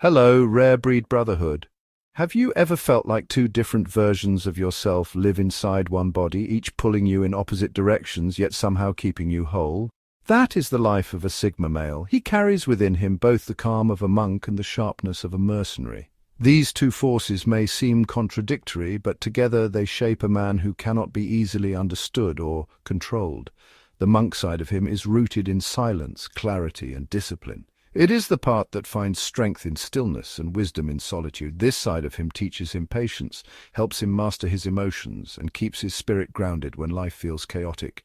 Hello, rare breed brotherhood. Have you ever felt like two different versions of yourself live inside one body, each pulling you in opposite directions, yet somehow keeping you whole? That is the life of a Sigma male. He carries within him both the calm of a monk and the sharpness of a mercenary. These two forces may seem contradictory, but together they shape a man who cannot be easily understood or controlled. The monk side of him is rooted in silence, clarity, and discipline. It is the part that finds strength in stillness and wisdom in solitude. This side of him teaches him patience, helps him master his emotions, and keeps his spirit grounded when life feels chaotic.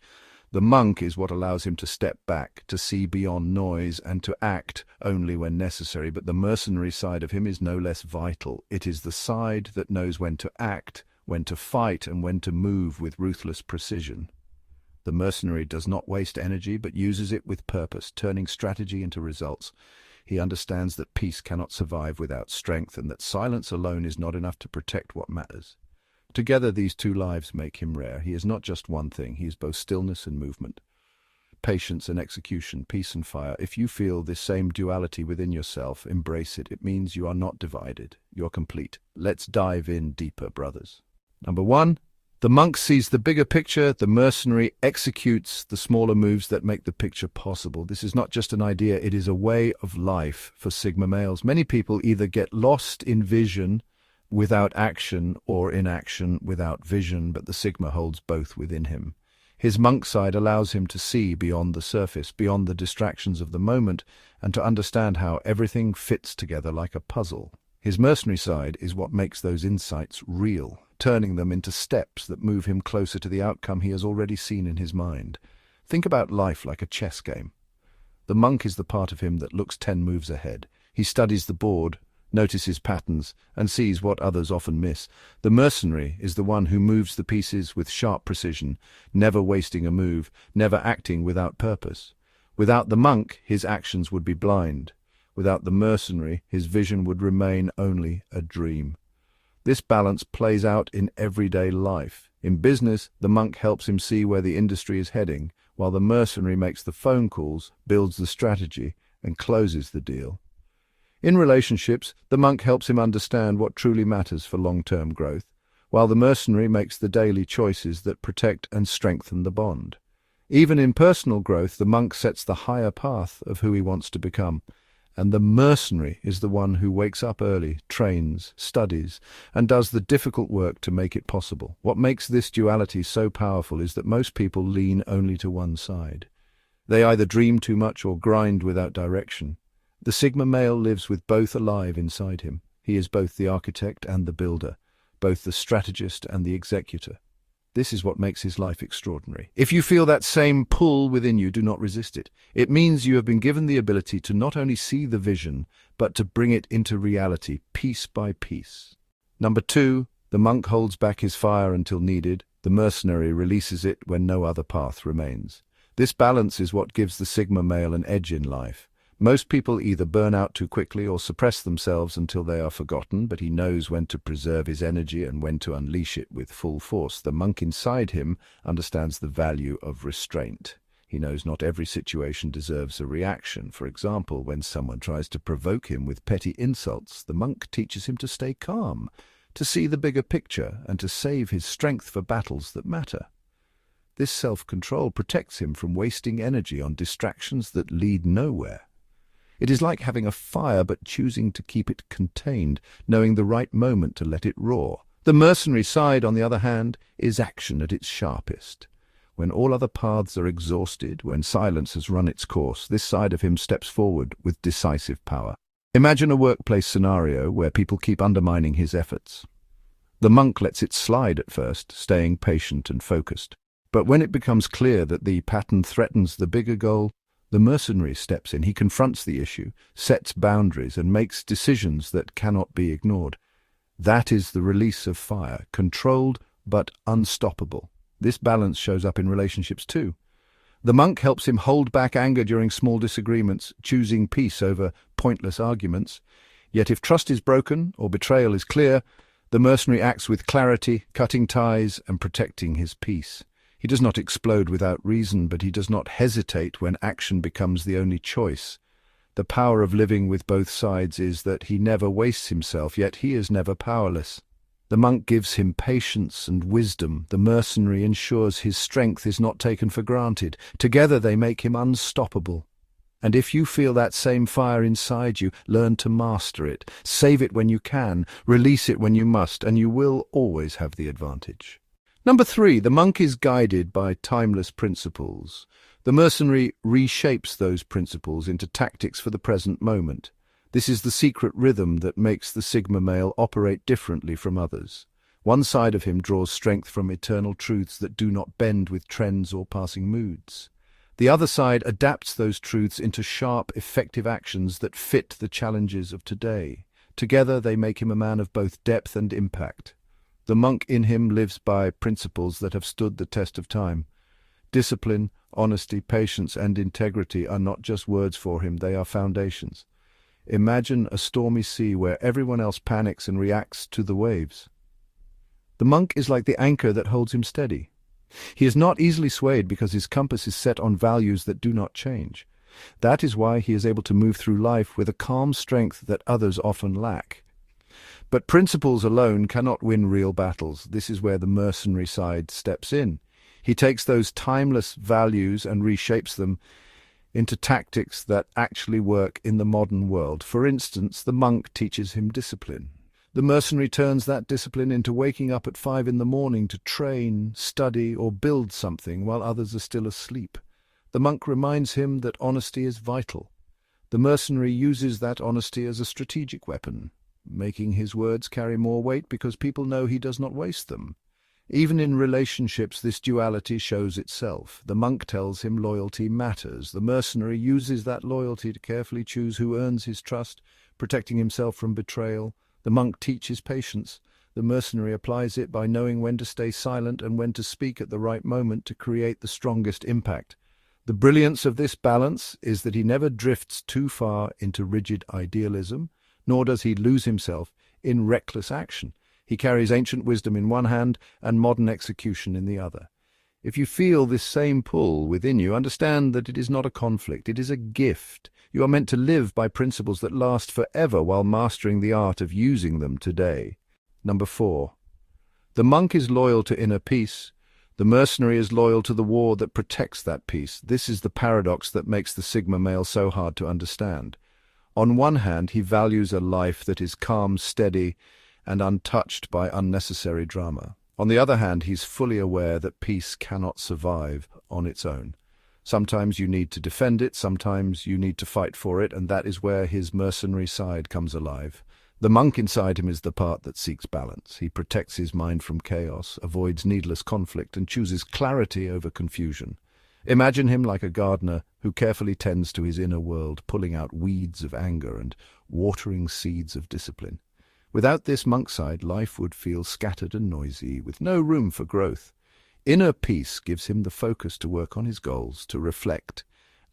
The monk is what allows him to step back, to see beyond noise, and to act only when necessary. But the mercenary side of him is no less vital. It is the side that knows when to act, when to fight, and when to move with ruthless precision. The mercenary does not waste energy, but uses it with purpose, turning strategy into results. He understands that peace cannot survive without strength, and that silence alone is not enough to protect what matters. Together, these two lives make him rare. He is not just one thing. He is both stillness and movement, patience and execution, peace and fire. If you feel this same duality within yourself, embrace it. It means you are not divided. You're complete. Let's dive in deeper, brothers. Number one. The monk sees the bigger picture, the mercenary executes the smaller moves that make the picture possible. This is not just an idea, it is a way of life for Sigma males. Many people either get lost in vision without action or in action without vision, but the Sigma holds both within him. His monk side allows him to see beyond the surface, beyond the distractions of the moment, and to understand how everything fits together like a puzzle. His mercenary side is what makes those insights real, turning them into steps that move him closer to the outcome he has already seen in his mind. Think about life like a chess game. The monk is the part of him that looks 10 moves ahead. He studies the board, notices patterns, and sees what others often miss. The mercenary is the one who moves the pieces with sharp precision, never wasting a move, never acting without purpose. Without the monk, his actions would be blind. Without the mercenary, his vision would remain only a dream. This balance plays out in everyday life. In business, the monk helps him see where the industry is heading, while the mercenary makes the phone calls, builds the strategy, and closes the deal. In relationships, the monk helps him understand what truly matters for long-term growth, while the mercenary makes the daily choices that protect and strengthen the bond. Even in personal growth, the monk sets the higher path of who he wants to become. And the mercenary is the one who wakes up early, trains, studies, and does the difficult work to make it possible. What makes this duality so powerful is that most people lean only to one side. They either dream too much or grind without direction. The Sigma male lives with both alive inside him. He is both the architect and the builder, both the strategist and the executor. This is what makes his life extraordinary. If you feel that same pull within you, do not resist it. It means you have been given the ability to not only see the vision, but to bring it into reality, piece by piece. Number 2, the monk holds back his fire until needed. The mercenary releases it when no other path remains. This balance is what gives the Sigma male an edge in life. Most people either burn out too quickly or suppress themselves until they are forgotten, but he knows when to preserve his energy and when to unleash it with full force. The monk inside him understands the value of restraint. He knows not every situation deserves a reaction. For example, when someone tries to provoke him with petty insults, the monk teaches him to stay calm, to see the bigger picture, and to save his strength for battles that matter. This self-control protects him from wasting energy on distractions that lead nowhere. It is like having a fire but choosing to keep it contained, knowing the right moment to let it roar. The mercenary side, on the other hand, is action at its sharpest. When all other paths are exhausted, when silence has run its course, this side of him steps forward with decisive power. Imagine a workplace scenario where people keep undermining his efforts. The monk lets it slide at first, staying patient and focused. But when it becomes clear that the pattern threatens the bigger goal, the mercenary steps in. He confronts the issue, sets boundaries, and makes decisions that cannot be ignored. That is the release of fire, controlled but unstoppable. This balance shows up in relationships too. The monk helps him hold back anger during small disagreements, choosing peace over pointless arguments. Yet if trust is broken or betrayal is clear, the mercenary acts with clarity, cutting ties and protecting his peace. He does not explode without reason, but he does not hesitate when action becomes the only choice. The power of living with both sides is that he never wastes himself, yet he is never powerless. The monk gives him patience and wisdom. The mercenary ensures his strength is not taken for granted. Together they make him unstoppable. And if you feel that same fire inside you, learn to master it. Save it when you can, release it when you must, and you will always have the advantage. Number 3, the monk is guided by timeless principles. The mercenary reshapes those principles into tactics for the present moment. This is the secret rhythm that makes the Sigma male operate differently from others. One side of him draws strength from eternal truths that do not bend with trends or passing moods. The other side adapts those truths into sharp, effective actions that fit the challenges of today. Together they make him a man of both depth and impact. The monk in him lives by principles that have stood the test of time. Discipline, honesty, patience, and integrity are not just words for him, they are foundations. Imagine a stormy sea where everyone else panics and reacts to the waves. The monk is like the anchor that holds him steady. He is not easily swayed because his compass is set on values that do not change. That is why he is able to move through life with a calm strength that others often lack. But principles alone cannot win real battles. This is where the mercenary side steps in. He takes those timeless values and reshapes them into tactics that actually work in the modern world. For instance, the monk teaches him discipline. The mercenary turns that discipline into waking up at 5 in the morning to train, study, or build something while others are still asleep. The monk reminds him that honesty is vital. The mercenary uses that honesty as a strategic weapon, making his words carry more weight because people know he does not waste them. Even in relationships, this duality shows itself. The monk tells him loyalty matters. The mercenary uses that loyalty to carefully choose who earns his trust, protecting himself from betrayal. The monk teaches patience. The mercenary applies it by knowing when to stay silent and when to speak at the right moment to create the strongest impact. The brilliance of this balance is that he never drifts too far into rigid idealism, nor does he lose himself in reckless action. He carries ancient wisdom in one hand and modern execution in the other. If you feel this same pull within you, understand that it is not a conflict, it is a gift. You are meant to live by principles that last forever while mastering the art of using them today. Number 4. The monk is loyal to inner peace. The mercenary is loyal to the war that protects that peace. This is the paradox that makes the Sigma male so hard to understand. On one hand, he values a life that is calm, steady, and untouched by unnecessary drama. On the other hand, he's fully aware that peace cannot survive on its own. Sometimes you need to defend it, sometimes you need to fight for it, and that is where his mercenary side comes alive. The monk inside him is the part that seeks balance. He protects his mind from chaos, avoids needless conflict, and chooses clarity over confusion. Imagine him like a gardener who carefully tends to his inner world, pulling out weeds of anger and watering seeds of discipline. Without this monk side, life would feel scattered and noisy, with no room for growth. Inner peace gives him the focus to work on his goals, to reflect,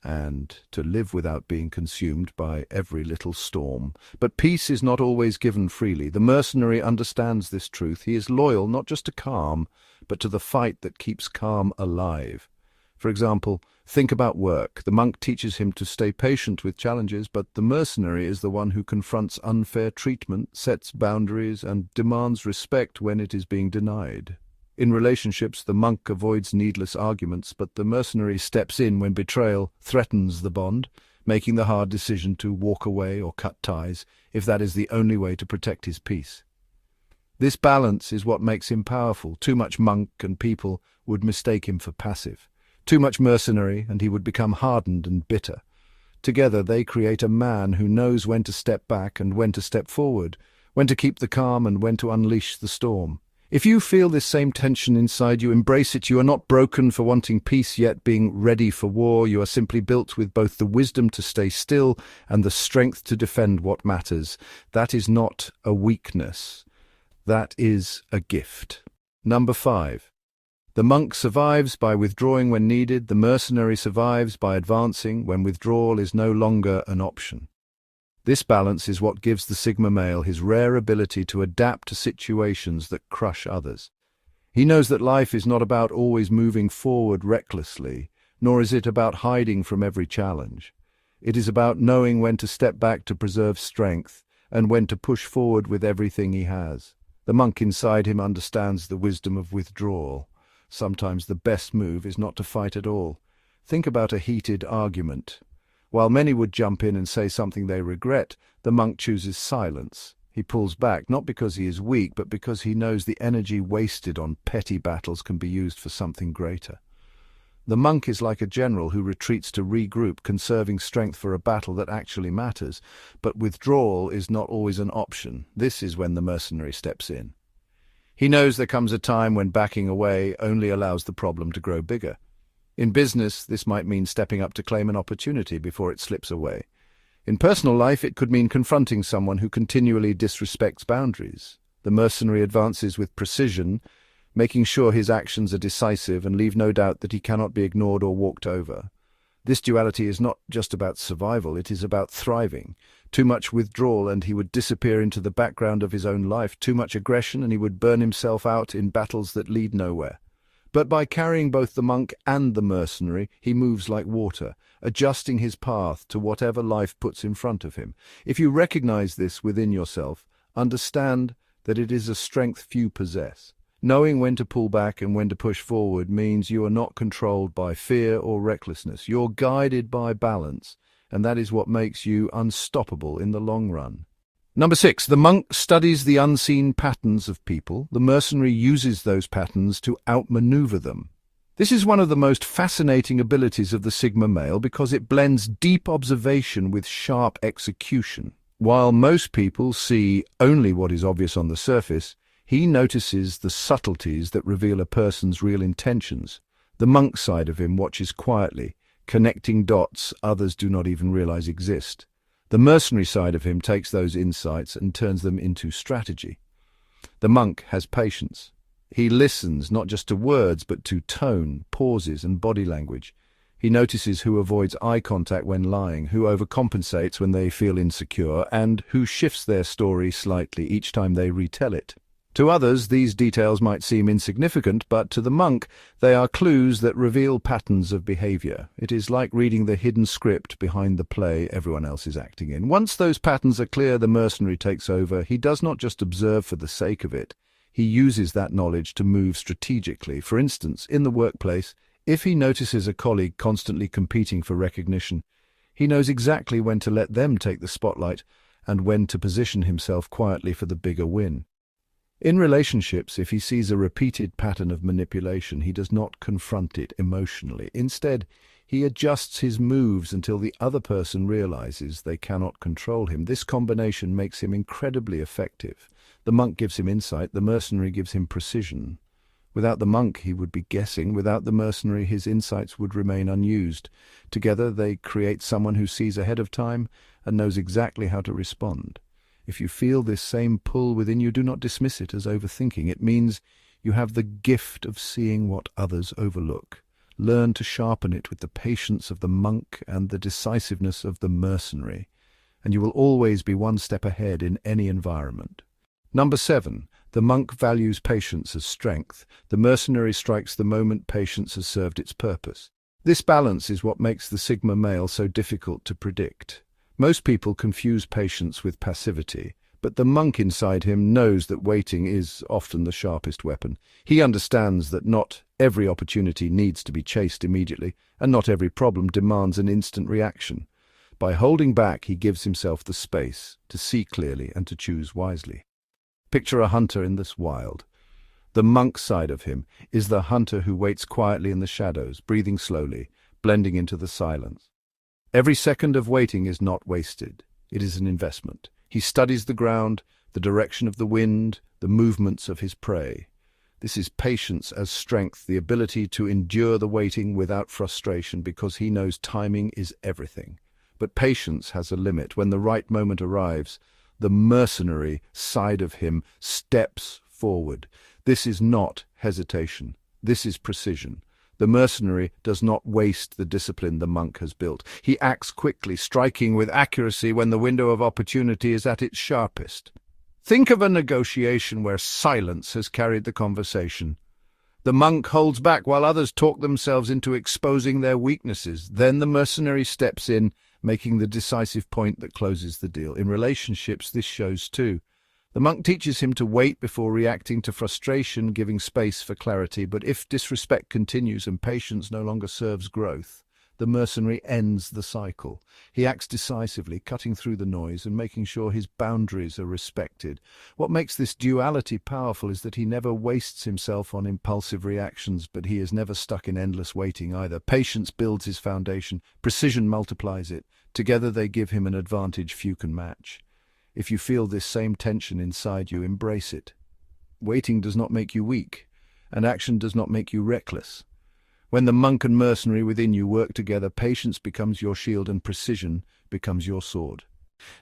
and to live without being consumed by every little storm. But peace is not always given freely. The mercenary understands this truth. He is loyal not just to calm, but to the fight that keeps calm alive. For example, think about work. The monk teaches him to stay patient with challenges, but the mercenary is the one who confronts unfair treatment, sets boundaries, and demands respect when it is being denied. In relationships, the monk avoids needless arguments, but the mercenary steps in when betrayal threatens the bond, making the hard decision to walk away or cut ties, if that is the only way to protect his peace. This balance is what makes him powerful. Too much monk and people would mistake him for passive. Too much mercenary, and he would become hardened and bitter. Together they create a man who knows when to step back and when to step forward, when to keep the calm and when to unleash the storm. If you feel this same tension inside you, embrace it. You are not broken for wanting peace yet being ready for war. You are simply built with both the wisdom to stay still and the strength to defend what matters. That is not a weakness. That is a gift. Number 5. The monk survives by withdrawing when needed. The mercenary survives by advancing when withdrawal is no longer an option. This balance is what gives the Sigma male his rare ability to adapt to situations that crush others. He knows that life is not about always moving forward recklessly, nor is it about hiding from every challenge. It is about knowing when to step back to preserve strength and when to push forward with everything he has. The monk inside him understands the wisdom of withdrawal. Sometimes the best move is not to fight at all. Think about a heated argument. While many would jump in and say something they regret, the monk chooses silence. He pulls back, not because he is weak, but because he knows the energy wasted on petty battles can be used for something greater. The monk is like a general who retreats to regroup, conserving strength for a battle that actually matters. But withdrawal is not always an option. This is when the mercenary steps in. He knows there comes a time when backing away only allows the problem to grow bigger. In business, this might mean stepping up to claim an opportunity before it slips away. In personal life, it could mean confronting someone who continually disrespects boundaries. The mercenary advances with precision, making sure his actions are decisive and leave no doubt that he cannot be ignored or walked over. This duality is not just about survival, it is about thriving. Too much withdrawal and he would disappear into the background of his own life. Too much aggression and he would burn himself out in battles that lead nowhere. But by carrying both the monk and the mercenary, he moves like water, adjusting his path to whatever life puts in front of him. If you recognize this within yourself, understand that it is a strength few possess. Knowing when to pull back and when to push forward means you are not controlled by fear or recklessness. You're guided by balance, and that is what makes you unstoppable in the long run. Number 6, the monk studies the unseen patterns of people. The mercenary uses those patterns to outmaneuver them. This is one of the most fascinating abilities of the Sigma male because it blends deep observation with sharp execution. While most people see only what is obvious on the surface, he notices the subtleties that reveal a person's real intentions. The monk side of him watches quietly, connecting dots others do not even realize exist. The mercenary side of him takes those insights and turns them into strategy. The monk has patience. He listens not just to words but to tone, pauses, and body language. He notices who avoids eye contact when lying, who overcompensates when they feel insecure, and who shifts their story slightly each time they retell it. To others, these details might seem insignificant, but to the monk, they are clues that reveal patterns of behavior. It is like reading the hidden script behind the play everyone else is acting in. Once those patterns are clear, the mercenary takes over. He does not just observe for the sake of it. He uses that knowledge to move strategically. For instance, in the workplace, if he notices a colleague constantly competing for recognition, he knows exactly when to let them take the spotlight and when to position himself quietly for the bigger win. In relationships, if he sees a repeated pattern of manipulation, he does not confront it emotionally. Instead, he adjusts his moves until the other person realizes they cannot control him. This combination makes him incredibly effective. The monk gives him insight, the mercenary gives him precision. Without the monk, he would be guessing. Without the mercenary, his insights would remain unused. Together, they create someone who sees ahead of time and knows exactly how to respond. If you feel this same pull within you, do not dismiss it as overthinking. It means you have the gift of seeing what others overlook. Learn to sharpen it with the patience of the monk and the decisiveness of the mercenary, and you will always be one step ahead in any environment. Number 7. The monk values patience as strength. The mercenary strikes the moment patience has served its purpose. This balance is what makes the Sigma male so difficult to predict. Most people confuse patience with passivity, but the monk inside him knows that waiting is often the sharpest weapon. He understands that not every opportunity needs to be chased immediately, and not every problem demands an instant reaction. By holding back, he gives himself the space to see clearly and to choose wisely. Picture a hunter in this wild. The monk side of him is the hunter who waits quietly in the shadows, breathing slowly, blending into the silence. Every second of waiting is not wasted. It is an investment. He studies the ground, the direction of the wind, the movements of his prey. This is patience as strength, the ability to endure the waiting without frustration because he knows timing is everything. But patience has a limit. When the right moment arrives, the mercenary side of him steps forward. This is not hesitation. This is precision. The mercenary does not waste the discipline the monk has built. He acts quickly, striking with accuracy when the window of opportunity is at its sharpest. Think of a negotiation where silence has carried the conversation. The monk holds back while others talk themselves into exposing their weaknesses. Then the mercenary steps in, making the decisive point that closes the deal. In relationships, this shows too. The monk teaches him to wait before reacting to frustration, giving space for clarity. But if disrespect continues and patience no longer serves growth, the mercenary ends the cycle. He acts decisively, cutting through the noise and making sure his boundaries are respected. What makes this duality powerful is that he never wastes himself on impulsive reactions, but he is never stuck in endless waiting either. Patience builds his foundation, precision multiplies it. Together they give him an advantage few can match. If you feel this same tension inside you, embrace it. Waiting does not make you weak, and action does not make you reckless. When the monk and mercenary within you work together, patience becomes your shield and precision becomes your sword.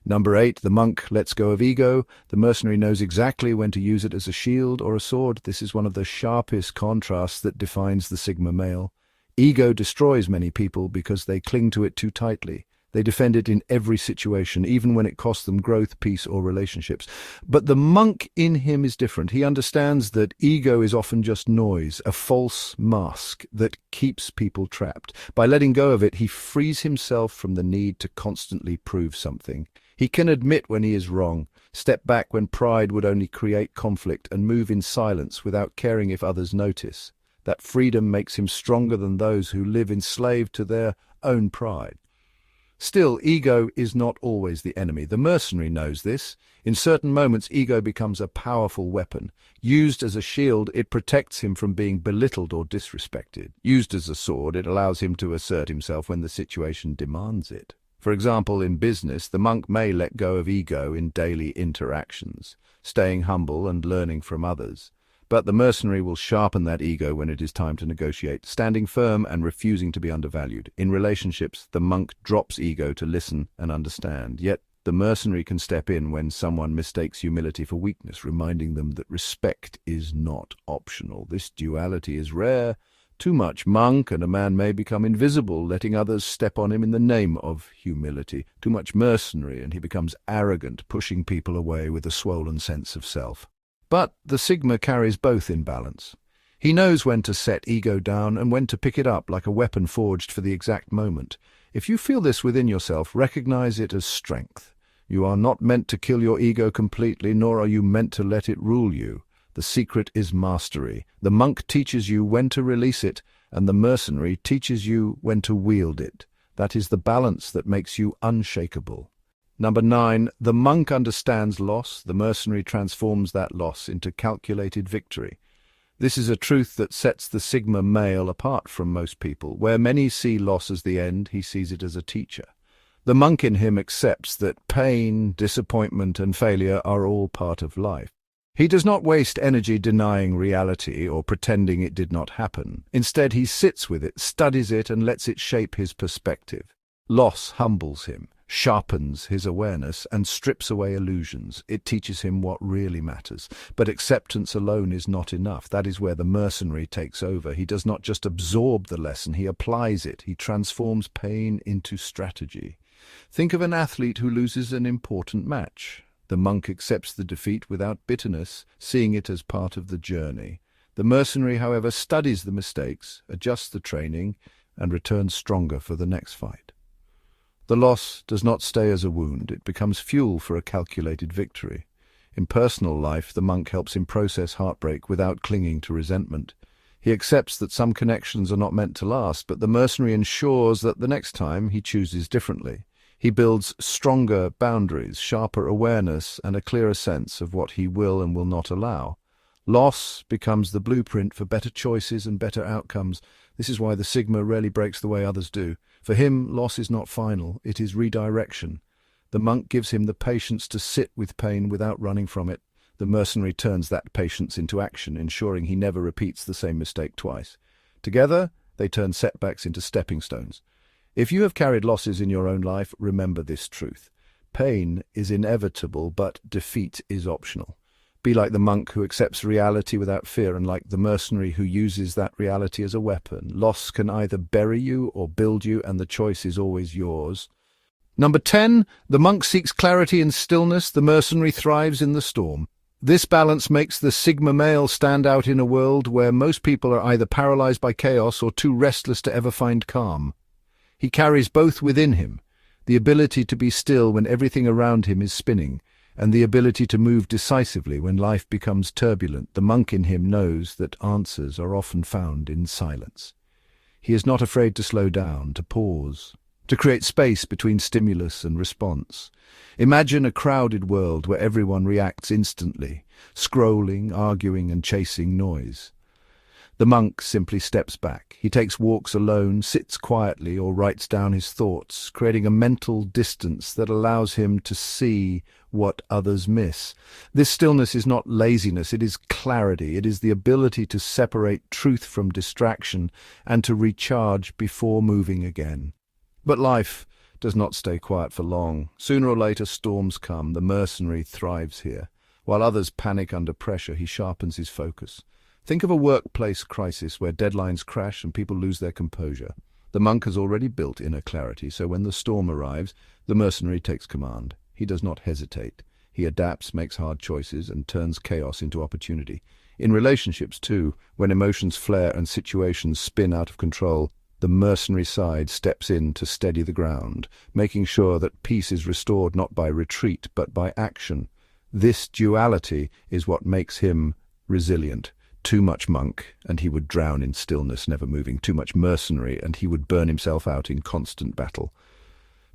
Number 8, the monk lets go of ego. The mercenary knows exactly when to use it as a shield or a sword. This is one of the sharpest contrasts that defines the Sigma male. Ego destroys many people because they cling to it too tightly. They defend it in every situation, even when it costs them growth, peace, or relationships. But the monk in him is different. He understands that ego is often just noise, a false mask that keeps people trapped. By letting go of it, he frees himself from the need to constantly prove something. He can admit when he is wrong, step back when pride would only create conflict, and move in silence without caring if others notice. That freedom makes him stronger than those who live enslaved to their own pride. Still, ego is not always the enemy. The mercenary knows this. In certain moments, ego becomes a powerful weapon. Used as a shield, it protects him from being belittled or disrespected. Used as a sword, it allows him to assert himself when the situation demands it. For example, in business, the monk may let go of ego in daily interactions, staying humble and learning from others. But the mercenary will sharpen that ego when it is time to negotiate, standing firm and refusing to be undervalued. In relationships, the monk drops ego to listen and understand. Yet the mercenary can step in when someone mistakes humility for weakness, reminding them that respect is not optional. This duality is rare. Too much monk and a man may become invisible, letting others step on him in the name of humility. Too much mercenary and he becomes arrogant, pushing people away with a swollen sense of self. But the Sigma carries both in balance. He knows when to set ego down and when to pick it up like a weapon forged for the exact moment. If you feel this within yourself, recognize it as strength. You are not meant to kill your ego completely, nor are you meant to let it rule you. The secret is mastery. The monk teaches you when to release it, and the mercenary teaches you when to wield it. That is the balance that makes you unshakable. Number 9, the monk understands loss. The mercenary transforms that loss into calculated victory. This is a truth that sets the Sigma male apart from most people. Where many see loss as the end, he sees it as a teacher. The monk in him accepts that pain, disappointment, and failure are all part of life. He does not waste energy denying reality or pretending it did not happen. Instead, he sits with it, studies it, and lets it shape his perspective. Loss humbles him, sharpens his awareness, and strips away illusions. It teaches him what really matters. But acceptance alone is not enough. That is where the mercenary takes over. He does not just absorb the lesson, he applies it. He transforms pain into strategy. Think of an athlete who loses an important match. The monk accepts the defeat without bitterness, seeing it as part of the journey. The mercenary, however, studies the mistakes, adjusts the training, and returns stronger for the next fight. The loss does not stay as a wound, it becomes fuel for a calculated victory. In personal life, the monk helps him process heartbreak without clinging to resentment. He accepts that some connections are not meant to last, but the mercenary ensures that the next time he chooses differently. He builds stronger boundaries, sharper awareness, and a clearer sense of what he will and will not allow. Loss becomes the blueprint for better choices and better outcomes. This is why the Sigma rarely breaks the way others do. For him, loss is not final, it is redirection. The monk gives him the patience to sit with pain without running from it. The mercenary turns that patience into action, ensuring he never repeats the same mistake twice. Together, they turn setbacks into stepping stones. If you have carried losses in your own life, remember this truth. Pain is inevitable, but defeat is optional. Be like the monk who accepts reality without fear, and like the mercenary who uses that reality as a weapon. Loss can either bury you or build you, and the choice is always yours. Number 10, the monk seeks clarity in stillness, the mercenary thrives in the storm. This balance makes the Sigma male stand out in a world where most people are either paralyzed by chaos or too restless to ever find calm. He carries both within him. the ability to be still when everything around him is spinning, and the ability to move decisively when life becomes turbulent. The monk in him knows that answers are often found in silence. He is not afraid to slow down, to pause, to create space between stimulus and response. Imagine a crowded world where everyone reacts instantly, scrolling, arguing, and chasing noise. The monk simply steps back. He takes walks alone, sits quietly, or writes down his thoughts, creating a mental distance that allows him to see what others miss. This stillness is not laziness, it is clarity. It is the ability to separate truth from distraction and to recharge before moving again. But life does not stay quiet for long. Sooner or later, storms come. The mercenary thrives here. While others panic under pressure, he sharpens his focus. Think of a workplace crisis where deadlines crash and people lose their composure. The monk has already built inner clarity, so when the storm arrives, the mercenary takes command. He does not hesitate. He adapts, makes hard choices, and turns chaos into opportunity. In relationships, too, when emotions flare and situations spin out of control, the mercenary side steps in to steady the ground, making sure that peace is restored not by retreat but by action. This duality is what makes him resilient. Too much monk, and he would drown in stillness, never moving. Too much mercenary, and he would burn himself out in constant battle.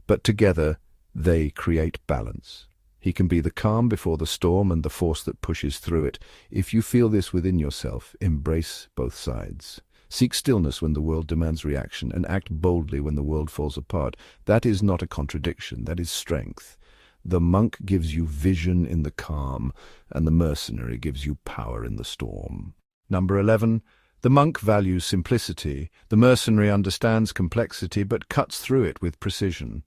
But together, they create balance. He can be the calm before the storm and the force that pushes through it. If you feel this within yourself, embrace both sides. Seek stillness when the world demands reaction, and act boldly when the world falls apart. That is not a contradiction, that is strength. The monk gives you vision in the calm, and the mercenary gives you power in the storm. Number 11. The monk values simplicity. The mercenary understands complexity but cuts through it with precision.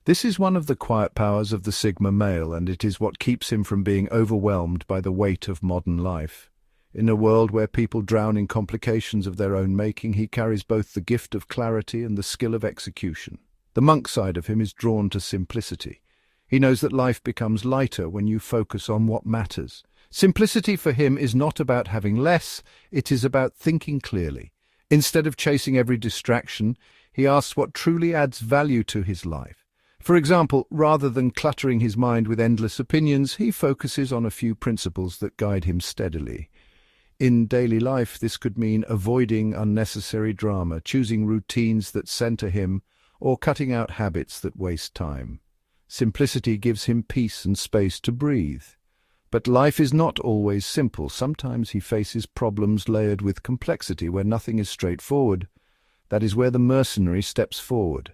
This is one of the quiet powers of the Sigma male, and it is what keeps him from being overwhelmed by the weight of modern life. In a world where people drown in complications of their own making, he carries both the gift of clarity and the skill of execution. The monk side of him is drawn to simplicity. He knows that life becomes lighter when you focus on what matters. Simplicity for him is not about having less, it is about thinking clearly. Instead of chasing every distraction, he asks what truly adds value to his life. For example, rather than cluttering his mind with endless opinions, he focuses on a few principles that guide him steadily. In daily life, this could mean avoiding unnecessary drama, choosing routines that center him, or cutting out habits that waste time. Simplicity gives him peace and space to breathe. But life is not always simple. Sometimes he faces problems layered with complexity where nothing is straightforward. That is where the mercenary steps forward.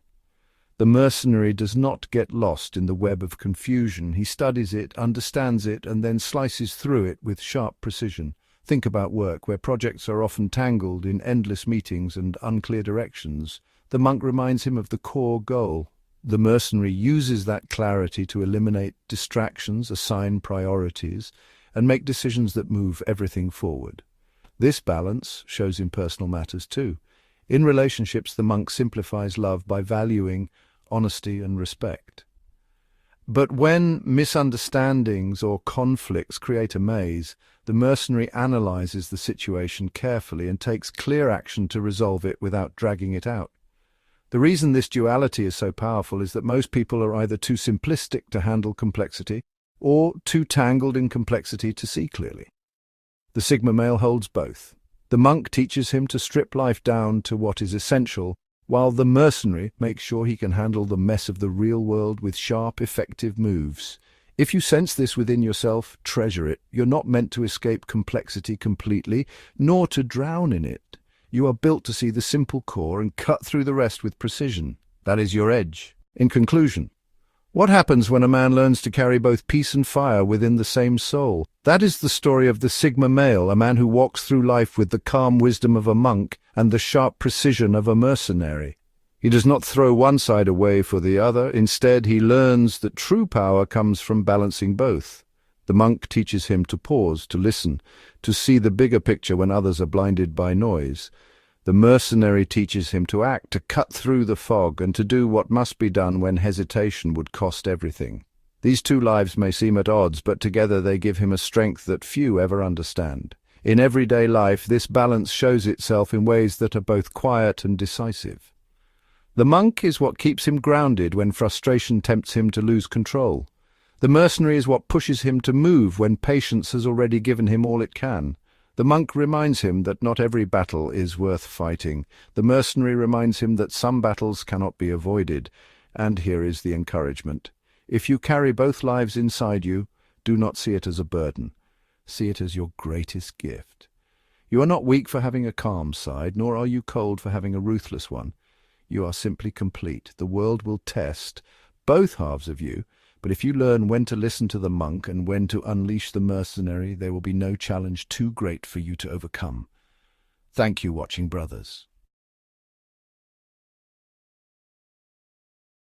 The mercenary does not get lost in the web of confusion. He studies it, understands it, and then slices through it with sharp precision. Think about work, where projects are often tangled in endless meetings and unclear directions. The monk reminds him of the core goal. The mercenary uses that clarity to eliminate distractions, assign priorities, and make decisions that move everything forward. This balance shows in personal matters too. In relationships, the monk simplifies love by valuing honesty and respect. But when misunderstandings or conflicts create a maze, the mercenary analyzes the situation carefully and takes clear action to resolve it without dragging it out. The reason this duality is so powerful is that most people are either too simplistic to handle complexity or too tangled in complexity to see clearly. The Sigma male holds both. The monk teaches him to strip life down to what is essential, while the mercenary makes sure he can handle the mess of the real world with sharp, effective moves. If you sense this within yourself, treasure it. You're not meant to escape complexity completely, nor to drown in it. You are built to see the simple core and cut through the rest with precision. That is your edge. In conclusion, what happens when a man learns to carry both peace and fire within the same soul? That is the story of the Sigma male, a man who walks through life with the calm wisdom of a monk and the sharp precision of a mercenary. He does not throw one side away for the other. Instead, he learns that true power comes from balancing both. The monk teaches him to pause, to listen, to see the bigger picture when others are blinded by noise. The mercenary teaches him to act, to cut through the fog, and to do what must be done when hesitation would cost everything. These two lives may seem at odds, but together they give him a strength that few ever understand. In everyday life, this balance shows itself in ways that are both quiet and decisive. The monk is what keeps him grounded when frustration tempts him to lose control. The mercenary is what pushes him to move when patience has already given him all it can. The monk reminds him that not every battle is worth fighting. The mercenary reminds him that some battles cannot be avoided. And here is the encouragement. If you carry both lives inside you, do not see it as a burden. See it as your greatest gift. You are not weak for having a calm side, nor are you cold for having a ruthless one. You are simply complete. The world will test both halves of you, but if you learn when to listen to the monk and when to unleash the mercenary, there will be no challenge too great for you to overcome. Thank you, watching brothers.